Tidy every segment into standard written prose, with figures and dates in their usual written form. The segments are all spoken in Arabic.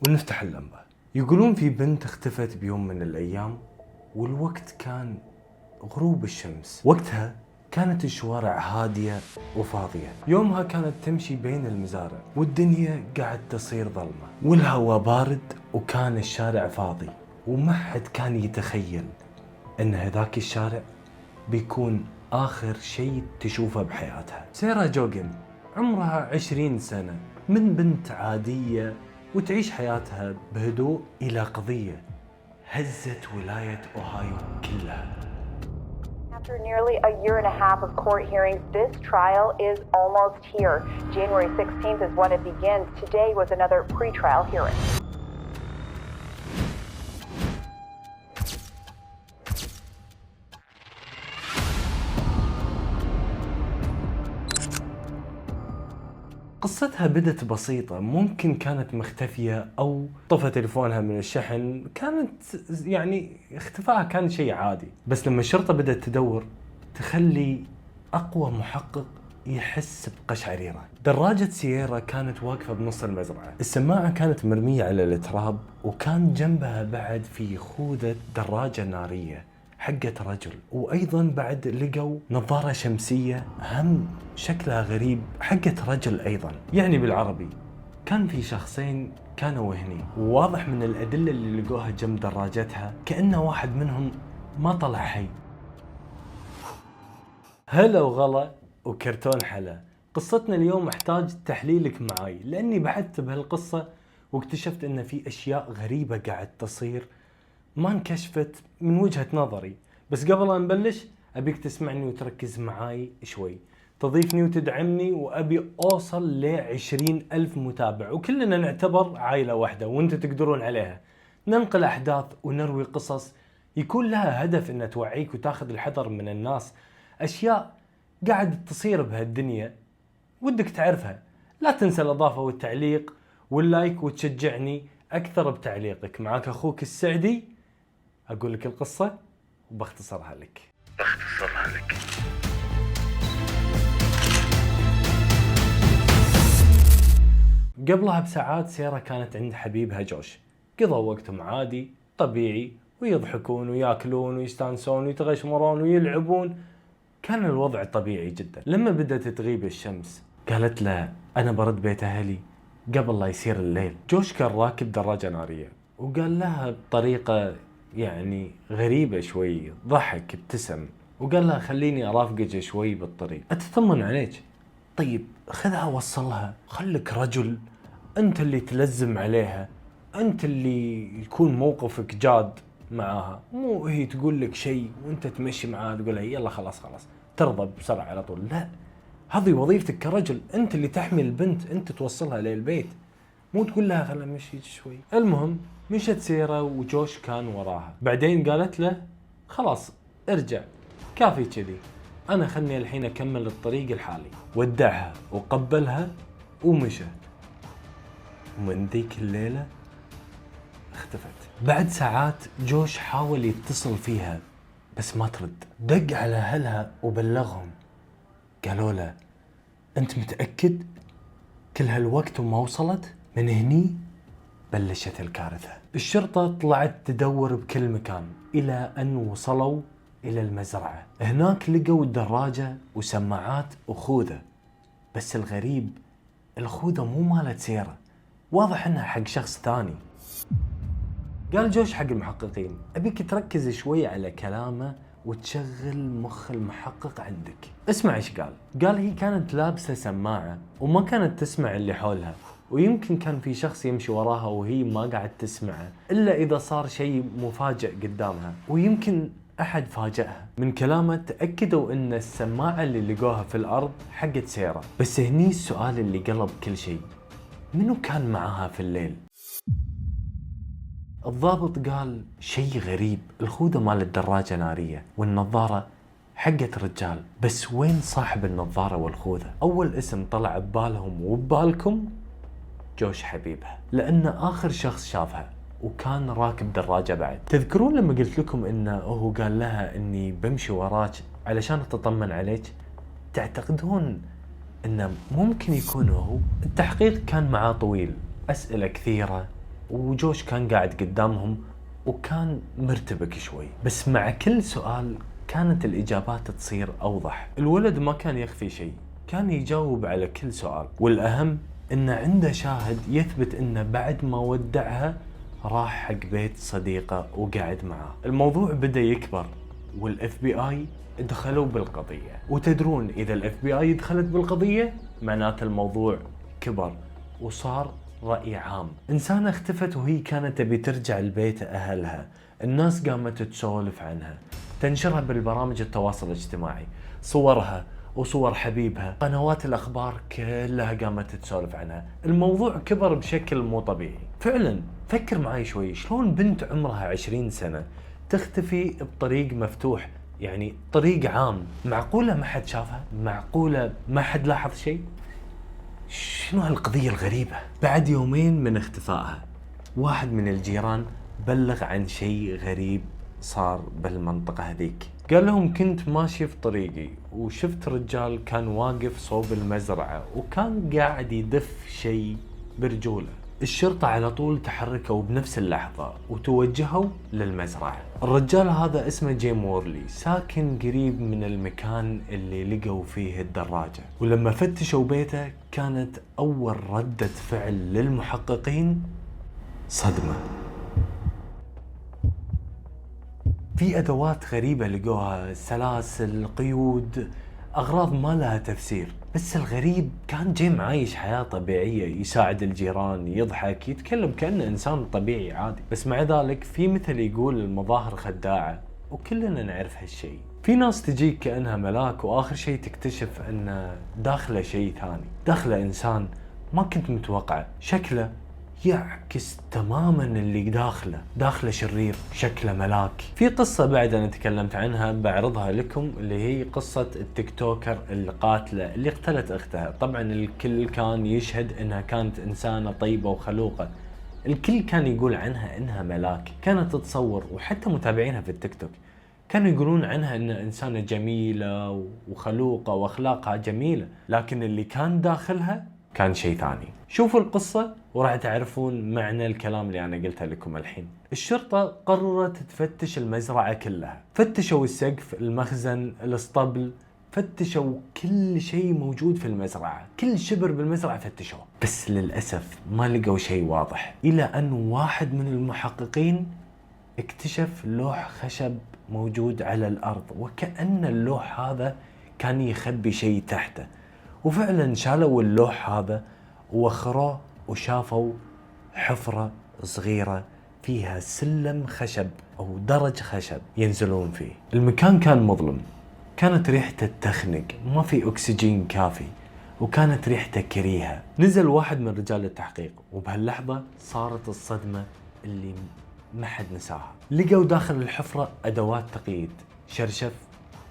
ونفتح اللمبة. يقولون في بنت اختفت بيوم من الأيام، والوقت كان غروب الشمس. وقتها كانت الشوارع هادية وفاضية. يومها كانت تمشي بين المزارع والدنيا قاعد تصير ظلمة والهواء بارد، وكان الشارع فاضي، وما حد كان يتخيل ان هذاك الشارع بيكون آخر شيء تشوفه بحياتها. سيرا جوجن عمرها 20 سنة، من بنت عادية وتعيش حياتها بهدوء إلى قضية هزت ولاية أوهايو كلها. After nearly a year and a half of court hearings, this trial is almost here. January 16th is when it begins. Today was another pre-trial hearing. قصتها بدت بسيطة، ممكن كانت مختفية أو طفى تليفونها من الشحن، كانت يعني اختفائها كان شيء عادي. بس لما الشرطة بدأت تدور تخلي أقوى محقق يحس بقشعريرة. دراجة سييرا كانت واقفة بنص المزرعة، السماعة كانت مرمية على التراب، وكان جنبها بعد في خوذة دراجة نارية حقت رجل، وأيضا بعد لقوا نظارة شمسية هم شكلها غريب حقت رجل أيضا. يعني بالعربي كان في شخصين كانوا هني، وواضح من الأدلة اللي لقوها جنب دراجتها كأنه واحد منهم ما طلع حي. هلا وغلا وكرتون حلا. قصتنا اليوم احتاج تحليلك معاي، لأني بحثت بهالقصة واكتشفت أن في أشياء غريبة قاعد تصير ما انكشفت من وجهة نظري. بس قبل أن نبلش أبيك تسمعني وتركز معاي شوي، تضيفني وتدعمني، وأبي أوصل ل20,000 متابع، وكلنا نعتبر عائلة واحدة وانت تقدرون عليها. ننقل أحداث ونروي قصص يكون لها هدف أن توعيك وتاخذ الحذر من الناس. أشياء قاعد تصير بهالدنيا ودك تعرفها. لا تنسى الإضافة والتعليق واللايك، وتشجعني أكثر بتعليقك. معاك أخوك السعدي، أقول لك القصة وبختصرها لك. قبلها بساعات سيرا كانت عند حبيبها جوش، قضوا وقتهم عادي طبيعي، ويضحكون وياكلون ويستانسون ويتغشمرون ويلعبون. كان الوضع طبيعي جدا. لما بدأت تغيب الشمس قالت له أنا برد بيت أهلي قبل لا يصير الليل. جوش كان راكب دراجة نارية وقال لها بطريقة يعني غريبة شوي، ضحك ابتسم وقال لها خليني أرافقك شوي بالطريق أتطمن عليك. طيب خذها وصلها، خلك رجل، أنت اللي تلزم عليها، أنت اللي يكون موقفك جاد معاها، مو هي تقول لك شيء وأنت تمشي معاها تقول لها يلا خلاص ترضى بسرعة على طول. لا، هذه وظيفتك كرجل، أنت اللي تحمي البنت، أنت توصلها للبيت، مو تقول لها خلنا نمشي شوي. المهم مشت سيرا وجوش كان وراها. بعدين قالت له خلاص ارجع، كافي كذي، أنا خلني الحين أكمل الطريق الحالي. ودعها وقبلها ومشى. ومن ذيك الليلة اختفت. بعد ساعات جوش حاول يتصل فيها بس ما ترد. دق على أهلها وبلغهم، قالوا له أنت متأكد كل هالوقت وما وصلت؟ من هني بلشت الكارثة. الشرطة طلعت تدور بكل مكان إلى أن وصلوا إلى المزرعة. هناك لقوا دراجة وسماعات وخوذة، بس الغريب الخوذة مو مالت سيرا، واضح انها حق شخص ثاني. قال جوش حق المحققين أبيك تركز شوي على كلامه وتشغل مخ المحقق عندك. اسمع ايش قال هي كانت لابسة سماعة وما كانت تسمع اللي حولها، ويمكن كان في شخص يمشي وراها وهي ما قاعد تسمعه إلا إذا صار شيء مفاجئ قدامها، ويمكن أحد فاجأها. من كلامه تأكدوا أن السماعة اللي لقوها في الأرض حقت سيرا. بس هني السؤال اللي قلب كل شيء، منو كان معاها في الليل؟ الضابط قال شيء غريب، الخوذة مال الدراجة نارية والنظارة حقت رجال، بس وين صاحب النظارة والخوذة؟ أول اسم طلع ببالهم وببالكم جوش حبيبها، لأن آخر شخص شافها وكان راكب دراجة بعد. تذكرون لما قلت لكم إنه هو قال لها إني بمشي وراك علشان أتطمن عليك؟ تعتقدون إنه ممكن يكون هو؟ التحقيق كان معاه طويل، أسئلة كثيرة وجوش كان قاعد قدامهم وكان مرتبك شوي، بس مع كل سؤال كانت الإجابات تصير أوضح. الولد ما كان يخفي شيء، كان يجاوب على كل سؤال، والأهم إن عنده شاهد يثبت إنه بعد ما ودعها راح حق بيت صديقه وقعد معاه. الموضوع بدأ يكبر والاف بي اي دخلوا بالقضية، وتدرون إذا الاف بي اي دخلت بالقضية معناته الموضوع كبر وصار رأي عام. إنسانة اختفت وهي كانت تبي ترجع لبيت أهلها، الناس قامت تسولف عنها، تنشرها بالبرامج التواصل الاجتماعي، صورها وصور حبيبها، قنوات الأخبار كلها قامت تسولف عنها. الموضوع كبر بشكل مو طبيعي. فعلا فكر معي شوي، شلون بنت عمرها 20 سنة تختفي بطريق مفتوح، يعني طريق عام؟ معقولة ما حد شافها؟ معقولة ما حد لاحظ شيء؟ شنو هالقضية الغريبة؟ بعد يومين من اختفائها واحد من الجيران بلغ عن شيء غريب صار بالمنطقة هذيك. قال لهم كنت ماشي في طريقي وشفت رجال كان واقف صوب المزرعة وكان قاعد يدف شيء برجوله. الشرطة على طول تحركوا بنفس اللحظة وتوجهوا للمزرعة. الرجال هذا اسمه جيم وورلي، ساكن قريب من المكان اللي لقوا فيه الدراجة، ولما فتشوا بيته كانت أول ردة فعل للمحققين صدمة. في أدوات غريبة لقوها، سلاسل، قيود، أغراض ما لها تفسير. بس الغريب كان جيم عايش حياة طبيعية، يساعد الجيران، يضحك، يتكلم كأنه إنسان طبيعي عادي. بس مع ذلك في مثل يقول المظاهر خداعة، وكلنا نعرف هالشيء. في ناس تجيك كأنها ملاك وآخر شيء تكتشف أن داخله شيء ثاني، داخله إنسان ما كنت متوقعه، شكله يعكس تماما اللي داخله شرير، شكله ملاك. في قصة بعد أنا تكلمت عنها بعرضها لكم، اللي هي قصة التيك توكر القاتلة اللي قتلت أختها. طبعا الكل كان يشهد أنها كانت إنسانة طيبة وخلوقة، الكل كان يقول عنها أنها ملاك، كانت تتصور، وحتى متابعينها في التيك توك كانوا يقولون عنها أنها إنسانة جميلة وخلوقة وأخلاقها جميلة، لكن اللي كان داخلها كان شيء ثاني. شوفوا القصة وراح تعرفون معنى الكلام اللي أنا قلته لكم الحين. الشرطة قررت تفتش المزرعة كلها، فتشوا السقف، المخزن، الاسطبل، فتشوا كل شيء موجود في المزرعة، كل شبر بالمزرعة فتشوه، بس للأسف ما لقوا شيء واضح، إلى أن واحد من المحققين اكتشف لوح خشب موجود على الأرض، وكأن اللوح هذا كان يخبي شيء تحته. وفعلا شالوا اللوح هذا ووخروه وشافوا حفرة صغيرة فيها سلم خشب أو درج خشب ينزلون فيه. المكان كان مظلم، كانت ريحته تخنق، ما في أكسجين كافي، وكانت ريحته كريهة. نزل واحد من رجال التحقيق، وبهاللحظة صارت الصدمة اللي ما حد نساها. لقوا داخل الحفرة أدوات تقييد، شرشف،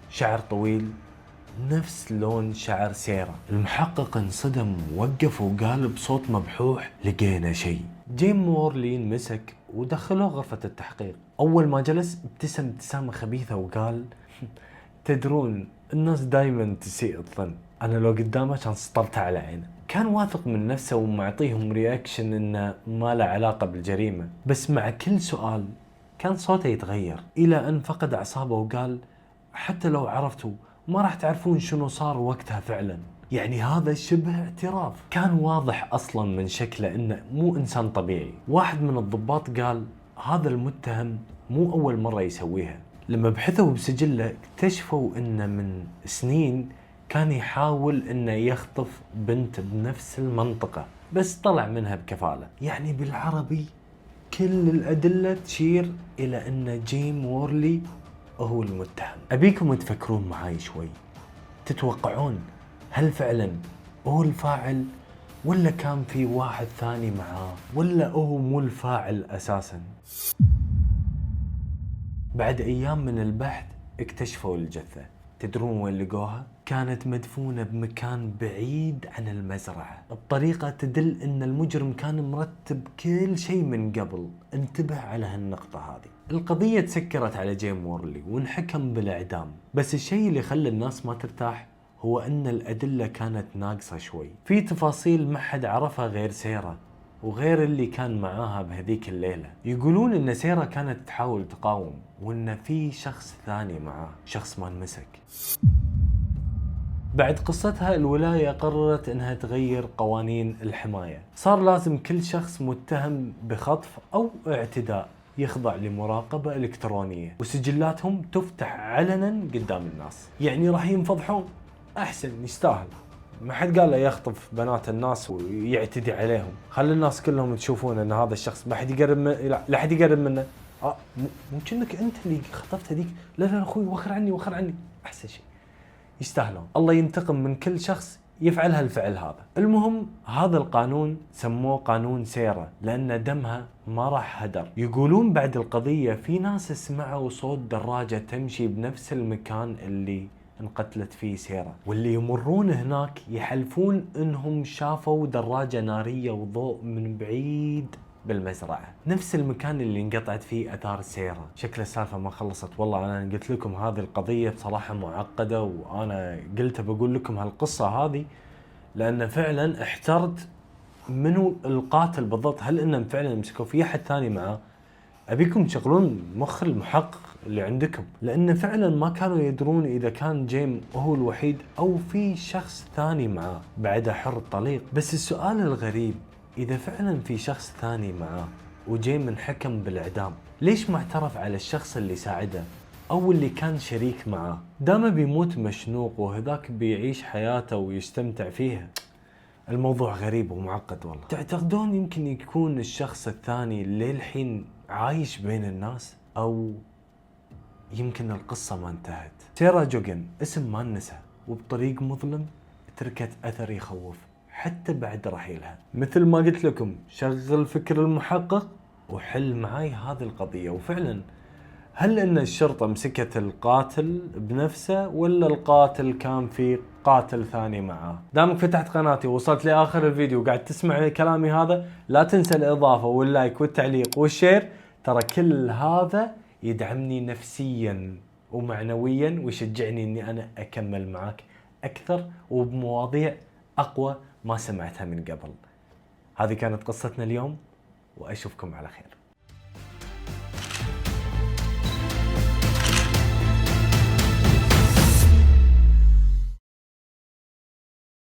شعر طويل نفس لون شعر سيرة. المحقق انصدم، وقف وقال بصوت مبحوح لقينا شيء. جيم وورلي مسك ودخلوه غرفة التحقيق. أول ما جلس ابتسم ابتسامة خبيثة وقال تدرون الناس دايما تسيء الظن، أنا لو قدامه كان سطرتها على عينه. كان واثق من نفسه ومعطيهم رياكشن إنه ما له علاقة بالجريمة، بس مع كل سؤال كان صوته يتغير، إلى أن فقد أعصابه وقال حتى لو عرفتوا ما راح تعرفون شنو صار وقتها فعلا. يعني هذا شبه اعتراف، كان واضح أصلا من شكله إنه مو إنسان طبيعي. واحد من الضباط قال هذا المتهم مو أول مرة يسويها، لما بحثوا بسجله اكتشفوا إنه من سنين كان يحاول إنه يخطف بنت بنفس المنطقة، بس طلع منها بكفالة. يعني بالعربي كل الأدلة تشير إلى أن جيم وورلي هو المتهم. أبيكم تفكرون معاي شوي، تتوقعون هل فعلا هو الفاعل، ولا كان في واحد ثاني معاه، ولا هو مو الفاعل أساسا؟ بعد أيام من البحث اكتشفوا الجثة. تدرون وين لقوها؟ كانت مدفونة بمكان بعيد عن المزرعة، بطريقة تدل ان المجرم كان مرتب كل شيء من قبل. انتبه على هالنقطة هذه. القضية تسكرت على جيم وورلي وانحكم بالإعدام، بس الشيء اللي خلى الناس ما ترتاح هو ان الأدلة كانت ناقصة شوي. في تفاصيل ما حد عرفها غير سيرة، وغير اللي كان معاها بهذيك الليلة. يقولون ان سيرة كانت تحاول تقاوم وان في شخص ثاني معاه، شخص ما انمسك. بعد قصتها الولاية قررت انها تغير قوانين الحماية، صار لازم كل شخص متهم بخطف او اعتداء يخضع لمراقبة إلكترونية، وسجلاتهم تفتح علنا قدام الناس. يعني راح ينفضحون، احسن يستاهل. ما حد قال له يخطف بنات الناس ويعتدي عليهم، خلي الناس كلهم تشوفون ان هذا الشخص ما حد يقرب لا حد يقرب منه. ممكن انك انت اللي خطفت هذيك، لا اخوي وخر عني. احسن شيء يستاهلون. الله ينتقم من كل شخص يفعل هالفعل هذا. المهم هذا القانون سموه قانون سيرة لأن دمها ما راح هدر. يقولون بعد القضية في ناس سمعوا صوت دراجة تمشي بنفس المكان اللي انقتلت فيه سيرة، واللي يمرون هناك يحلفون انهم شافوا دراجة نارية وضوء من بعيد بالمزرعة، نفس المكان اللي انقطعت فيه اثار سيرة. شكل السالفة ما خلصت. والله انا قلت لكم هذه القضية بصراحة معقدة، وانا قلت بقول لكم هالقصة هذه لان فعلا احترت منو القاتل بالضبط. هل انهم فعلا مسكوا في احد ثاني معاه؟ ابيكم تشغلون مخ المحقق اللي عندكم، لان فعلا ما كانوا يدرون اذا كان جيم هو الوحيد او في شخص ثاني معاه بعده حر الطليق. بس السؤال الغريب، اذا فعلا في شخص ثاني معاه وجيم انحكم بالاعدام، ليش ما اعترف على الشخص اللي ساعده او اللي كان شريك معاه؟ دامه بيموت مشنوق وهذاك بيعيش حياته ويستمتع فيها. الموضوع غريب ومعقد والله. تعتقدون يمكن يكون الشخص الثاني للحين عايش بين الناس، او يمكن القصة ما انتهت؟ سيرا جوغن اسم ما ننسى، وبطريق مظلم تركت اثر يخوف حتى بعد رحيلها. مثل ما قلت لكم، شغل فكر المحقق وحل معاي هذه القضية. وفعلا هل ان الشرطة مسكت القاتل بنفسه ولا القاتل كان في قاتل ثاني معاه؟ دامك فتحت قناتي ووصلت لاخر الفيديو وقاعد تسمع كلامي هذا، لا تنسى الاضافة واللايك والتعليق والشير. ترى كل هذا يدعمني نفسيا ومعنويا ويشجعني اني انا اكمل معاك اكثر وبمواضيع اقوى ما سمعتها من قبل. هذه كانت قصتنا اليوم، واشوفكم على خير.